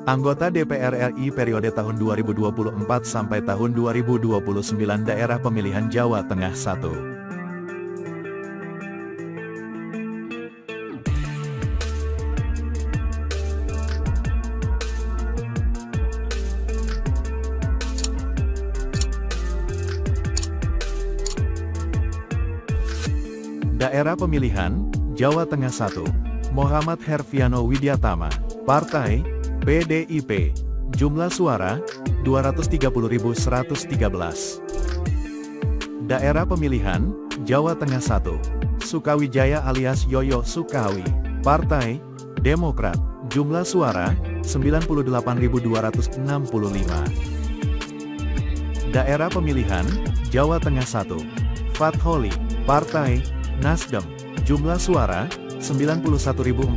Anggota DPR RI periode tahun 2024 sampai tahun 2029 daerah pemilihan Jawa Tengah 1. Daerah pemilihan, Jawa Tengah 1, Muhammad Herfiano Widyatama, Partai, PDIP, jumlah suara, 230.113. Daerah pemilihan, Jawa Tengah 1, Sukawijaya alias Yoyo Sukawi, Partai, Demokrat, jumlah suara, 98.265. Daerah pemilihan, Jawa Tengah 1, Fatholi, Partai, Nasdem, jumlah suara, 91.487.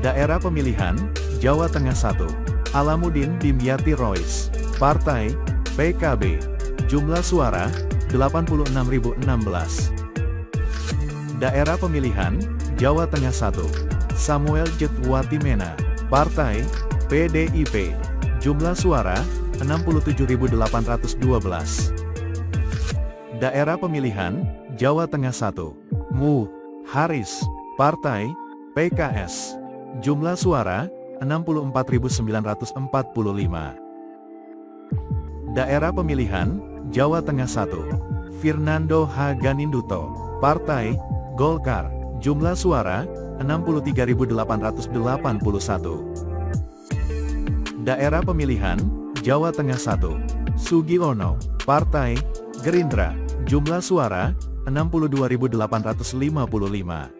Daerah pemilihan, Jawa Tengah 1, Alamuddin Dimyati Rois, Partai, PKB, jumlah suara, 86.016. Daerah pemilihan, Jawa Tengah 1, Samuel Jetwatimena, Partai, PDIP, jumlah suara, 67.812. Daerah pemilihan, Jawa Tengah 1, Mu Haris, Partai, PKS, jumlah suara, 64.945. Daerah pemilihan, Jawa Tengah 1, Fernando H. Ganinduto, Partai, Golkar, jumlah suara, 63.881. Daerah pemilihan, Jawa Tengah 1, Sugiono, Partai, Gerindra, jumlah suara, 62.855.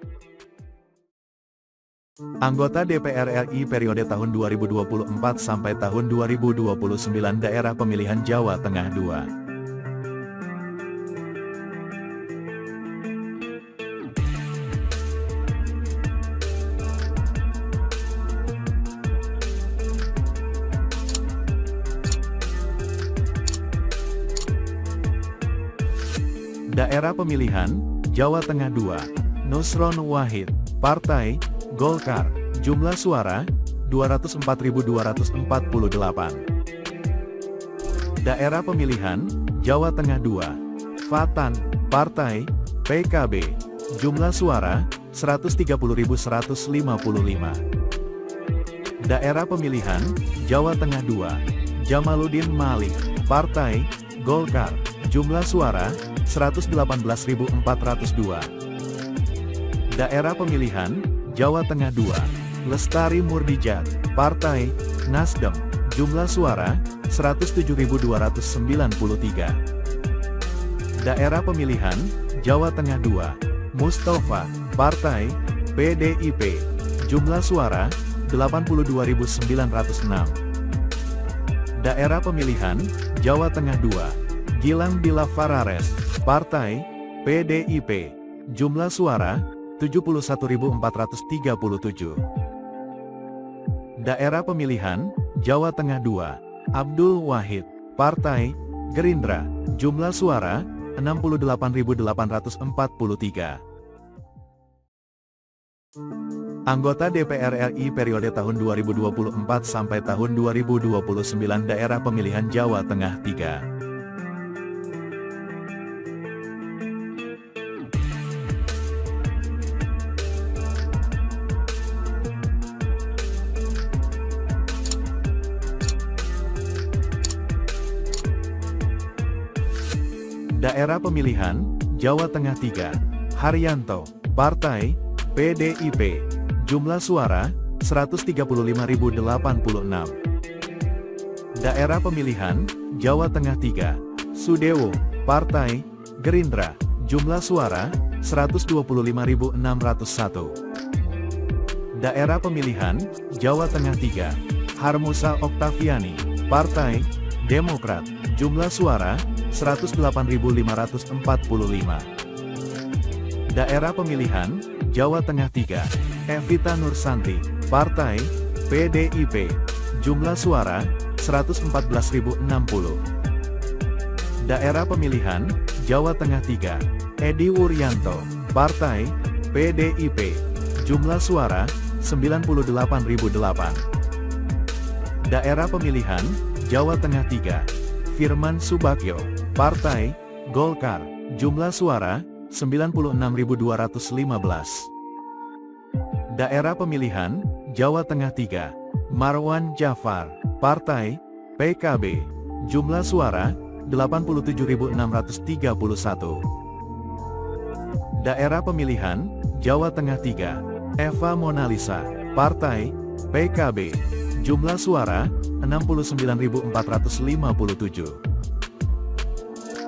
Anggota DPR RI periode tahun 2024 sampai tahun 2029 daerah pemilihan Jawa Tengah 2. Daerah pemilihan, Jawa Tengah 2, Nusron Wahid, Partai, Golkar, jumlah suara, 204.248. Daerah pemilihan, Jawa Tengah 2, Fatan, Partai, PKB, jumlah suara, 130.155. Daerah pemilihan, Jawa Tengah 2, Jamaluddin Malik, Partai, Golkar, jumlah suara, 118.402. Daerah pemilihan, Jawa Tengah 2, Lestari Murdijat, Partai, Nasdem, jumlah suara, 107.293. Daerah pemilihan, Jawa Tengah 2, Mustafa, Partai, PDIP, jumlah suara, 82.906. Daerah pemilihan, Jawa Tengah 2, Gilang Bila Farares, Partai, PDIP, jumlah suara, 71.437. Daerah pemilihan, Jawa Tengah 2, Abdul Wahid, Partai, Gerindra, jumlah suara, 68.843. Anggota DPR RI periode tahun 2024 sampai tahun 2029 daerah pemilihan Jawa Tengah 3. Daerah pemilihan, Jawa Tengah 3, Haryanto, Partai, PDIP, jumlah suara, 135.086. Daerah pemilihan, Jawa Tengah 3, Sudewo, Partai, Gerindra, jumlah suara, 125.601. Daerah pemilihan, Jawa Tengah 3, Harmusa Oktaviani, Partai, Demokrat, jumlah suara, 108.545. Daerah pemilihan, Jawa Tengah 3, Evita Nursanti, Partai, PDIP, jumlah suara, 114.060. Daerah pemilihan, Jawa Tengah 3, Edi Wuryanto, Partai, PDIP, jumlah suara, 98.008. Daerah pemilihan, Jawa Tengah 3. Firman Subagyo, Partai Golkar, jumlah suara, 96.215. Daerah pemilihan, Jawa Tengah 3. Marwan Jafar, Partai PKB, jumlah suara, 87.631. Daerah pemilihan, Jawa Tengah 3. Eva Monalisa, Partai PKB, jumlah suara, 69.457.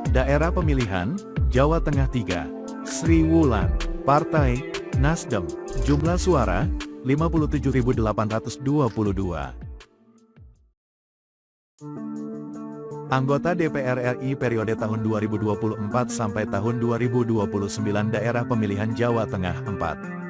Daerah pemilihan, Jawa Tengah 3. Sri Wulan, Partai Nasdem, jumlah suara, 57.822. Anggota DPR RI periode tahun 2024 sampai tahun 2029 daerah pemilihan Jawa Tengah 4.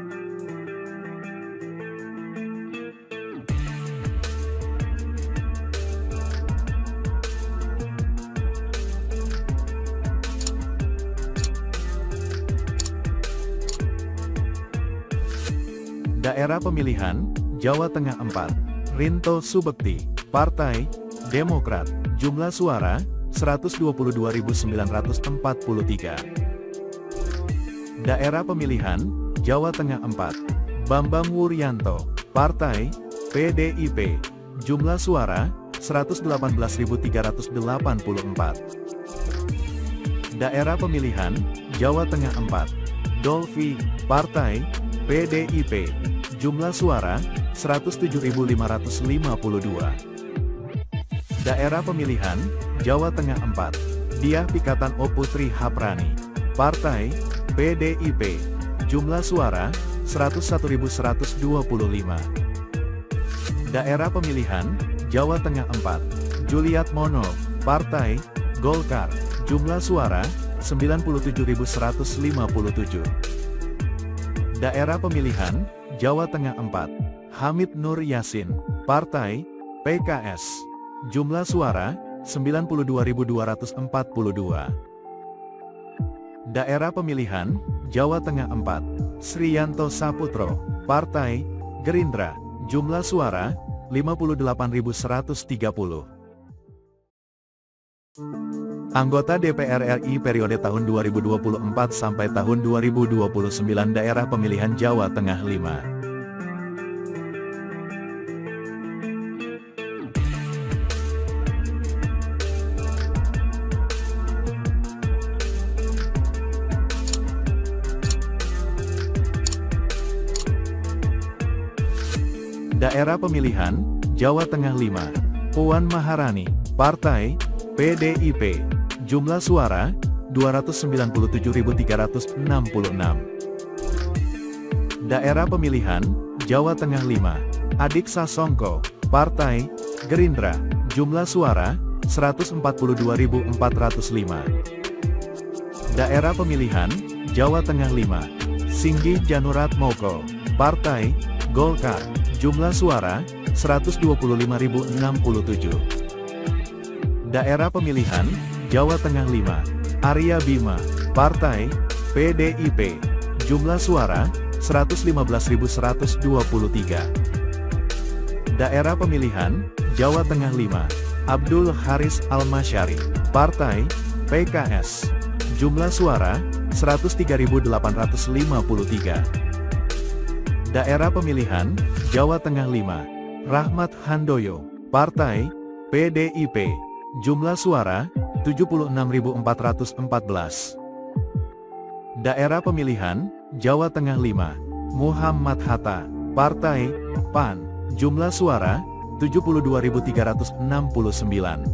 Daerah pemilihan, Jawa Tengah 4. Rinto Subekti, Partai Demokrat, jumlah suara, 122.943. Daerah pemilihan, Jawa Tengah 4. Bambang Wuryanto, Partai PDIP, jumlah suara, 118.384. Daerah pemilihan, Jawa Tengah 4. Dolfi, Partai PDIP, jumlah suara, 107.552. Daerah pemilihan, Jawa Tengah 4. Diah Pikatan O Putri Haprani, Partai PDIP, jumlah suara, 101.125. Daerah pemilihan, Jawa Tengah 4. Juliat Mono, Partai Golkar, jumlah suara, 97.157. Daerah pemilihan, Jawa Tengah 4. Hamid Nur Yasin, Partai PKS, jumlah suara, 92.242. Daerah pemilihan, Jawa Tengah 4. Sriyanto Saputro, Partai Gerindra, jumlah suara, 58.130. Anggota DPR RI periode tahun 2024 sampai tahun 2029 daerah pemilihan Jawa Tengah 5. Daerah pemilihan, Jawa Tengah 5. Puan Maharani, Partai PDIP, jumlah suara, 297.366. Daerah pemilihan, Jawa Tengah 5. Adik Sasongko, Partai Gerindra, jumlah suara, 142.405. Daerah pemilihan, Jawa Tengah 5. Singgi Janurat Moko, Partai Golkar, jumlah suara, 125.067. Daerah pemilihan, Jawa Tengah 5. Arya Bima, Partai PDIP, jumlah suara, 115.123. Daerah pemilihan, Jawa Tengah 5. Abdul Haris Almasyari, Partai PKS, jumlah suara, 103.853. Daerah pemilihan, Jawa Tengah 5. Rahmat Handoyo, Partai PDIP, jumlah suara, 76.414. Daerah pemilihan, Jawa Tengah 5. Muhammad Hatta, Partai PAN, jumlah suara, 72.369.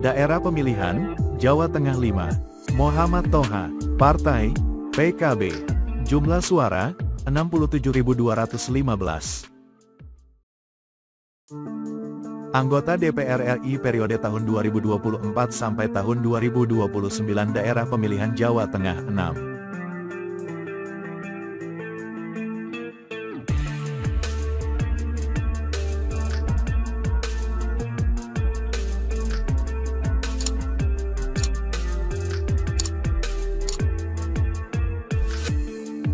Daerah pemilihan, Jawa Tengah 5. Muhammad Toha, Partai PKB, jumlah suara, 67.215. Anggota DPR RI periode tahun 2024 sampai tahun 2029 daerah pemilihan Jawa Tengah 6.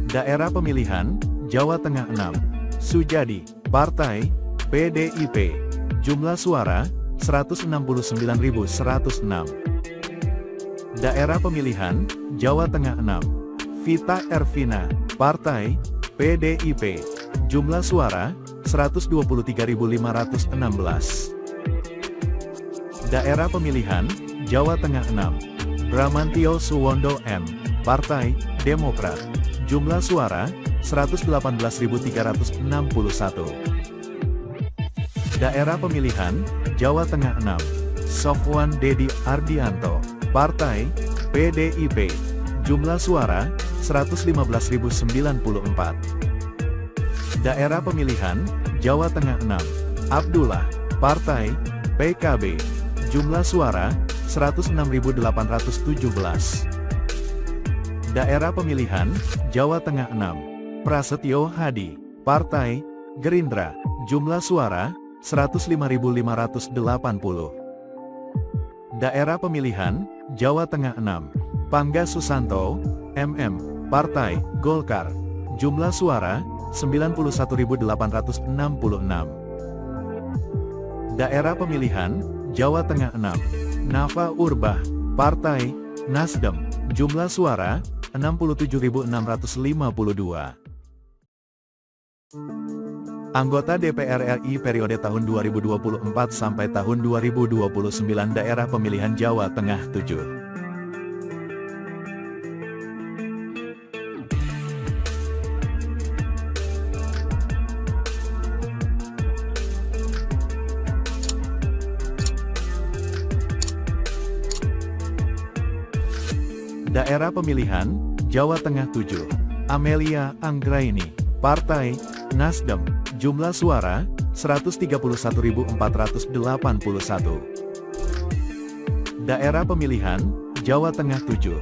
Daerah pemilihan, Jawa Tengah 6. Sujadi, Partai PDIP. Jumlah suara, 169.106. Daerah pemilihan, Jawa Tengah 6. Vita Ervina, Partai PDIP. Jumlah suara, 123.516. Daerah pemilihan, Jawa Tengah 6. Bramantio Suwondo M, Partai Demokrat. Jumlah suara, 118.361. Daerah pemilihan, Jawa Tengah 6. Sofwan Dedi Ardianto, Partai PDIP. Jumlah suara, 115.094. Daerah pemilihan, Jawa Tengah 6. Abdullah, Partai PKB. Jumlah suara, 106.817. Daerah pemilihan, Jawa Tengah 6. Prasetyo Hadi, Partai Gerindra. Jumlah suara, 105.580. Daerah pemilihan, Jawa Tengah 6. Pangga Susanto, MM, Partai Golkar. Jumlah suara, 91.866. Daerah pemilihan, Jawa Tengah 6. Nafa Urbah, Partai Nasdem. Jumlah suara, 67.652. Anggota DPR RI periode tahun 2024 sampai tahun 2029 daerah pemilihan Jawa Tengah 7. Daerah pemilihan, Jawa Tengah 7. Amelia Anggraini, Partai Nasdem. Jumlah suara, 131.481. Daerah pemilihan, Jawa Tengah 7.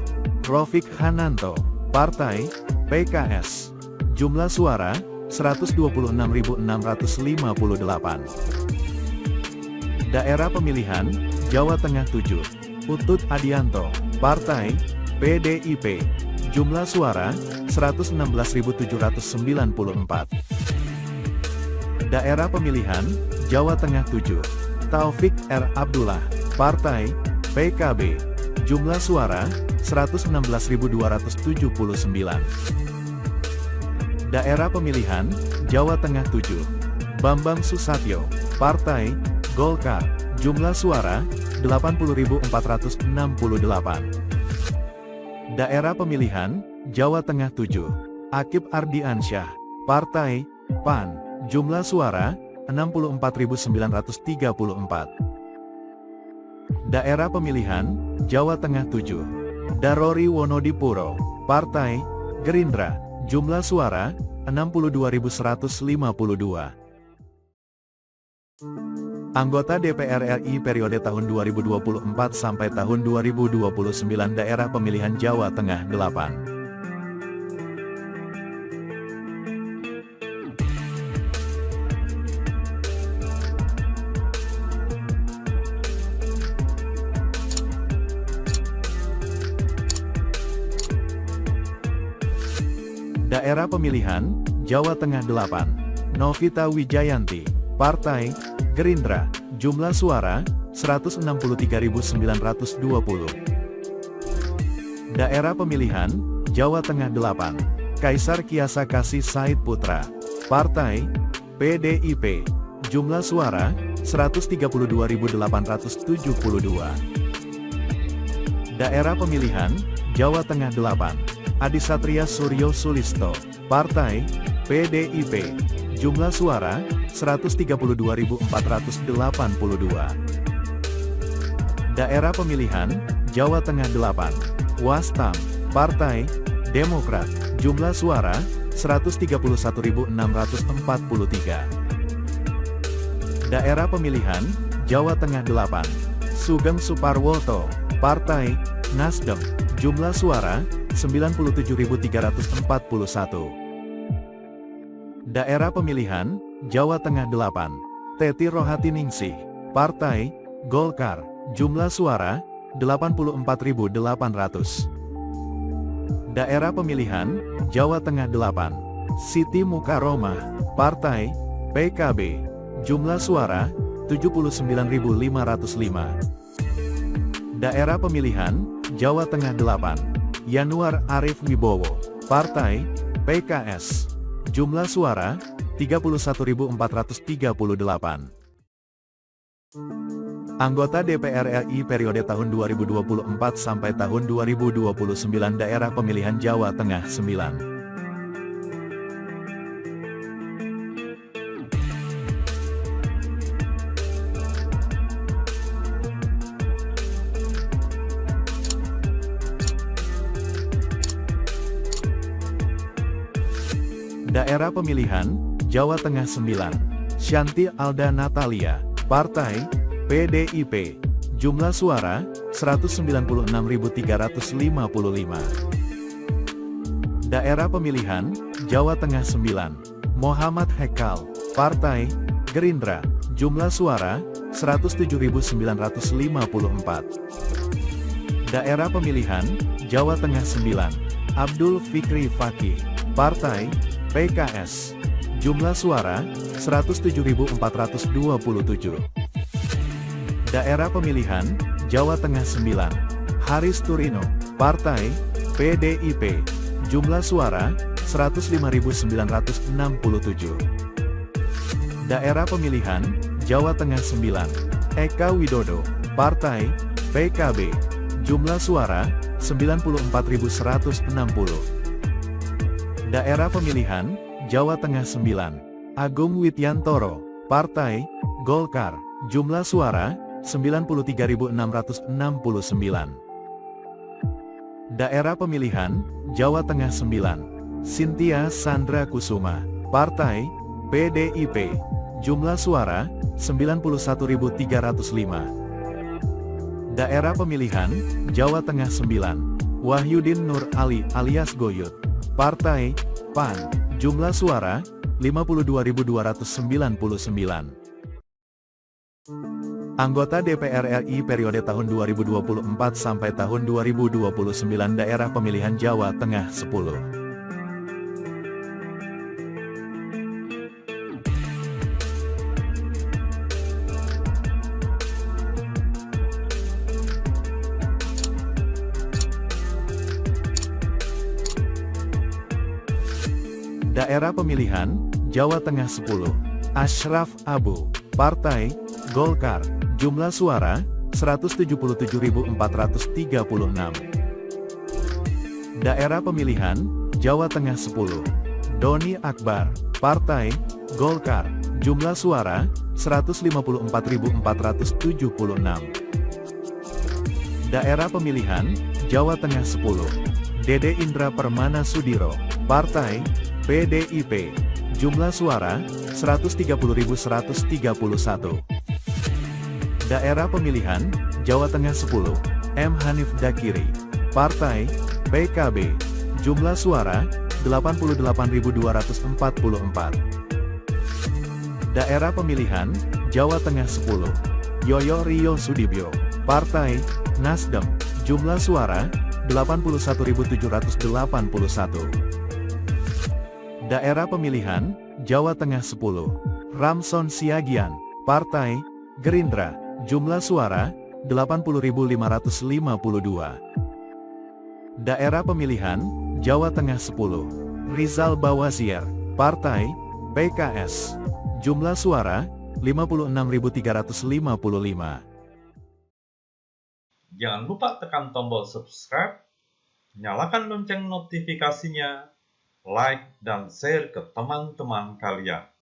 Rofik Hananto, Partai PKS. Jumlah suara, 126.658. Daerah pemilihan, Jawa Tengah 7. Utut Adianto, Partai PDIP. Jumlah suara, 116.794. Daerah pemilihan, Jawa Tengah 7. Taufik R. Abdullah, Partai PKB. Jumlah suara, 116.279. Daerah pemilihan, Jawa Tengah 7. Bambang Susatyo, Partai Golkar. Jumlah suara, 80.468. Daerah pemilihan, Jawa Tengah 7. Akip Ardiansyah, Partai PAN. Jumlah suara, 64.934. Daerah pemilihan, Jawa Tengah 7. Darori Wonodipuro, Partai Gerindra. Jumlah suara, 62.152. Anggota DPR RI periode tahun 2024 sampai tahun 2029 daerah pemilihan Jawa Tengah 8. Daerah pemilihan, Jawa Tengah 8. Novita Wijayanti, Partai Gerindra. Jumlah suara, 163.920. Daerah pemilihan, Jawa Tengah 8. Kaisar Kiasa Kasih Said Putra, Partai PDIP. Jumlah suara, 132.872. Daerah pemilihan, Jawa Tengah 8. Adisatria Suryo Sulisto, Partai PDIP. Jumlah suara, 132.482. Daerah pemilihan, Jawa Tengah 8. Wastam, Partai Demokrat. Jumlah suara, 131.643. Daerah pemilihan, Jawa Tengah 8. Sugeng Suparwoto, Partai Nasdem. Jumlah suara, 97.341. Daerah pemilihan, Jawa Tengah 8. Teti Rohatiningsih, Partai Golkar. Jumlah suara, 84.800. Daerah pemilihan, Jawa Tengah 8. Siti Mukaromah, Partai PKB. Jumlah suara 79.505. Daerah pemilihan Jawa Tengah 8. Yanuar Arif Wibowo, Partai PKS. Jumlah suara 31.438. Anggota DPR RI periode tahun 2024 sampai tahun 2029 daerah pemilihan Jawa Tengah 9. Daerah pemilihan Jawa Tengah 9. Shanti Alda Natalia, Partai PDIP. Jumlah suara 196.355. Daerah pemilihan Jawa Tengah 9. Muhammad Hekal, Partai Gerindra. Jumlah suara 107.954. Daerah pemilihan Jawa Tengah 9. Abdul Fikri Fakih, Partai PKS. Jumlah suara 107.427. Daerah pemilihan Jawa Tengah 9. Haris Turino, Partai PDIP. Jumlah suara 105.967. Daerah pemilihan Jawa Tengah 9. Eka Widodo, Partai PKB. Jumlah suara 94.160. Daerah pemilihan Jawa Tengah 9. Agung Widyantoro, Partai Golkar. Jumlah suara 93.669. Daerah pemilihan Jawa Tengah 9. Cynthia Sandra Kusuma, Partai PDIP. Jumlah suara 91.305. Daerah pemilihan Jawa Tengah 9. Wahyudin Nur Ali alias Goyut, Partai PAN. Jumlah suara 52.299. Anggota DPR RI periode tahun 2024 sampai tahun 2029 daerah pemilihan Jawa Tengah 10. Daerah pemilihan Jawa Tengah 10. Ashraf Abu, Partai Golkar. Jumlah suara 177.436. Daerah pemilihan Jawa Tengah 10. Doni Akbar, Partai Golkar. Jumlah suara 154.476. Daerah pemilihan Jawa Tengah 10. Dede Indra Permana Sudiro, Partai PDIP. Jumlah suara 130.131. Daerah pemilihan Jawa Tengah 10. M. Hanif Dakiri, Partai PKB. Jumlah suara 88.244. Daerah pemilihan Jawa Tengah 10. Yoyo Rio Sudibyo, Partai Nasdem. Jumlah suara 81.781. Daerah pemilihan Jawa Tengah 10. Ramson Siagian, Partai Gerindra. Jumlah suara 80.552. Daerah pemilihan Jawa Tengah 10. Rizal Bawazir, Partai PKS. Jumlah suara 56.355. Jangan lupa tekan tombol subscribe, nyalakan lonceng notifikasinya, like dan share ke teman-teman kalian.